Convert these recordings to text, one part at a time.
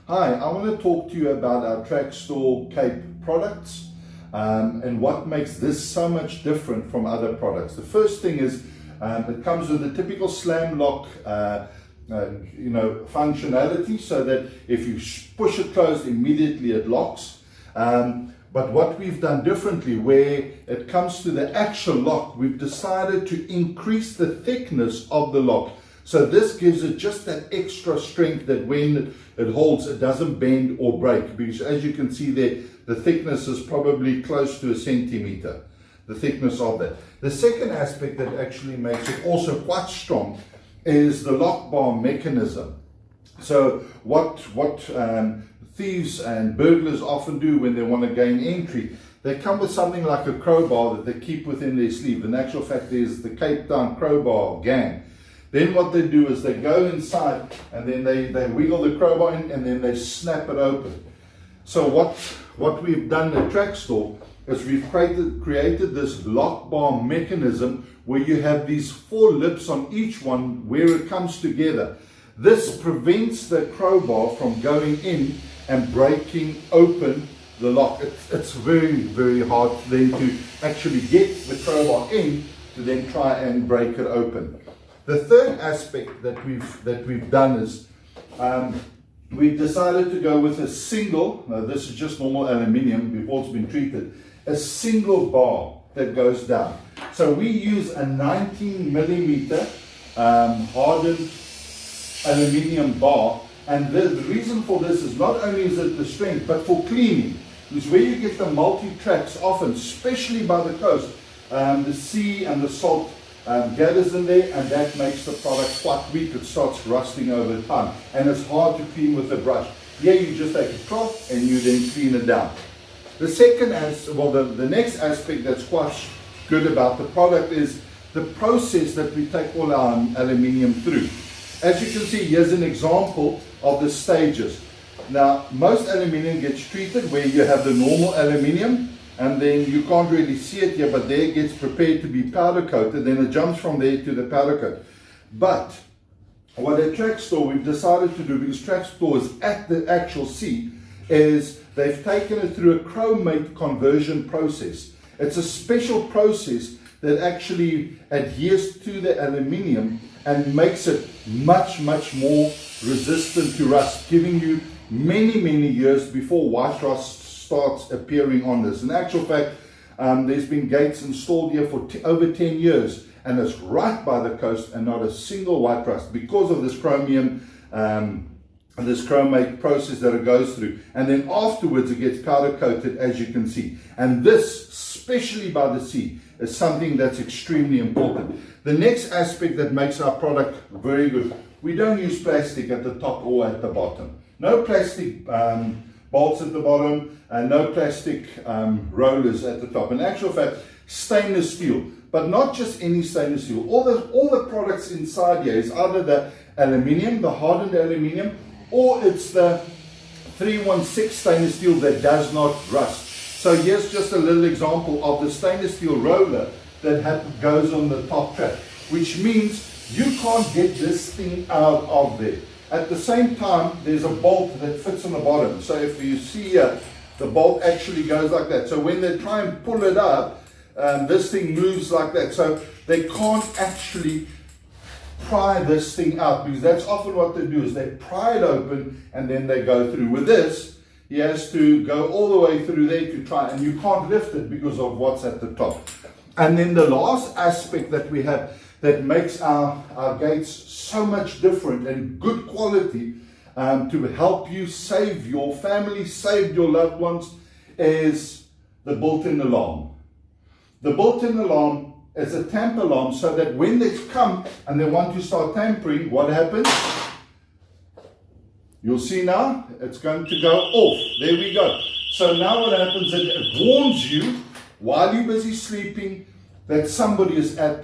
Hi, I want to talk to you about our Traxdor Cape products and what makes this so much different from other products. The first thing is it comes with a typical slam lock functionality, so that if you push it closed, immediately it locks. But what we've done differently, where it comes to the actual lock, we've decided to increase the thickness of the lock. So this gives it just that extra strength that when it holds, it doesn't bend or break. Because as you can see there, the thickness is probably close to a centimeter, the thickness of that. The second aspect that actually makes it also quite strong is the lock bar mechanism. So what thieves and burglars often do when they want to gain entry, they come with something like a crowbar that they keep within their sleeve. In actual fact, there's the Cape Town crowbar gang. Then what they do is they go inside and then they wiggle the crowbar in and then they snap it open. So what we've done at Traxdor is we've created this lock bar mechanism where you have these 4 lips on each one where it comes together. This prevents the crowbar from going in and breaking open the lock. It's very, very hard then to actually get the crowbar in to then try and break it open. The third aspect that we've done is we've decided to go with a single, now this is just normal aluminium before it's been treated, a single bar that goes down. So we use a 19mm hardened aluminium bar, and the reason for this is not only is it the strength, but for cleaning. Because where you get the multi-tracks often, especially by the coast, the sea and the salt gathers in there, and that makes the product quite weak. It starts rusting over time and it's hard to clean with a brush. Here you just take a cloth and you then clean it down. The second the next aspect that's quite good about the product is the process that we take all our aluminium through. As you can see, here's an example of the stages. Now, most aluminium gets treated where you have the normal aluminium, and then you can't really see it here, but there it gets prepared to be powder coated, then it jumps from there to the powder coat. But what at Traxdor we've decided to do, because Traxdor is at the actual sea, is they've taken it through a chromate conversion process. It's a special process that actually adheres to the aluminium and makes it much, much more resistant to rust, giving you many, many years before white rust starts appearing on this. In actual fact, there's been gates installed here for over 10 years, and it's right by the coast and not a single white rust because of this chromium, this chromate process that it goes through. And then afterwards it gets powder coated, as you can see. And this, especially by the sea, is something that's extremely important. The next aspect that makes our product very good, we don't use plastic at the top or at the bottom. No plastic bolts at the bottom, and no plastic rollers at the top. In actual fact, stainless steel, but not just any stainless steel. All the products inside here is either the aluminium, the hardened aluminium, or it's the 316 stainless steel that does not rust. So here's just a little example of the stainless steel roller that goes on the top track, which means you can't get this thing out of there. At the same time, there's a bolt that fits on the bottom. So if you see here, the bolt actually goes like that. So when they try and pull it up, this thing moves like that. So they can't actually pry this thing out, because that's often what they do, is they pry it open and then they go through. With this, he has to go all the way through there to try, and you can't lift it because of what's at the top. And then the last aspect that we have that makes our gates so much different and good quality to help you save your family, save your loved ones, is the built-in alarm. The built-in alarm is a tamper alarm, so that when they come and they want to start tampering, what happens? You'll see now, it's going to go off. There we go. So now what happens is it warns you while you're busy sleeping that somebody is at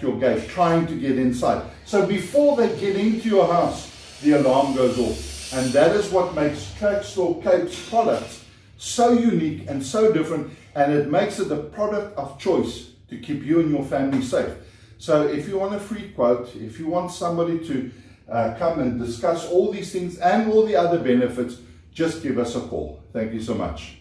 your gate trying to get inside. So before they get into your house, the alarm goes off. And that is what makes Traxdor Cape's products so unique and so different, and it makes it a product of choice to keep you and your family safe. So if you want a free quote, if you want somebody to come and discuss all these things and all the other benefits, just give us a call. Thank you so much.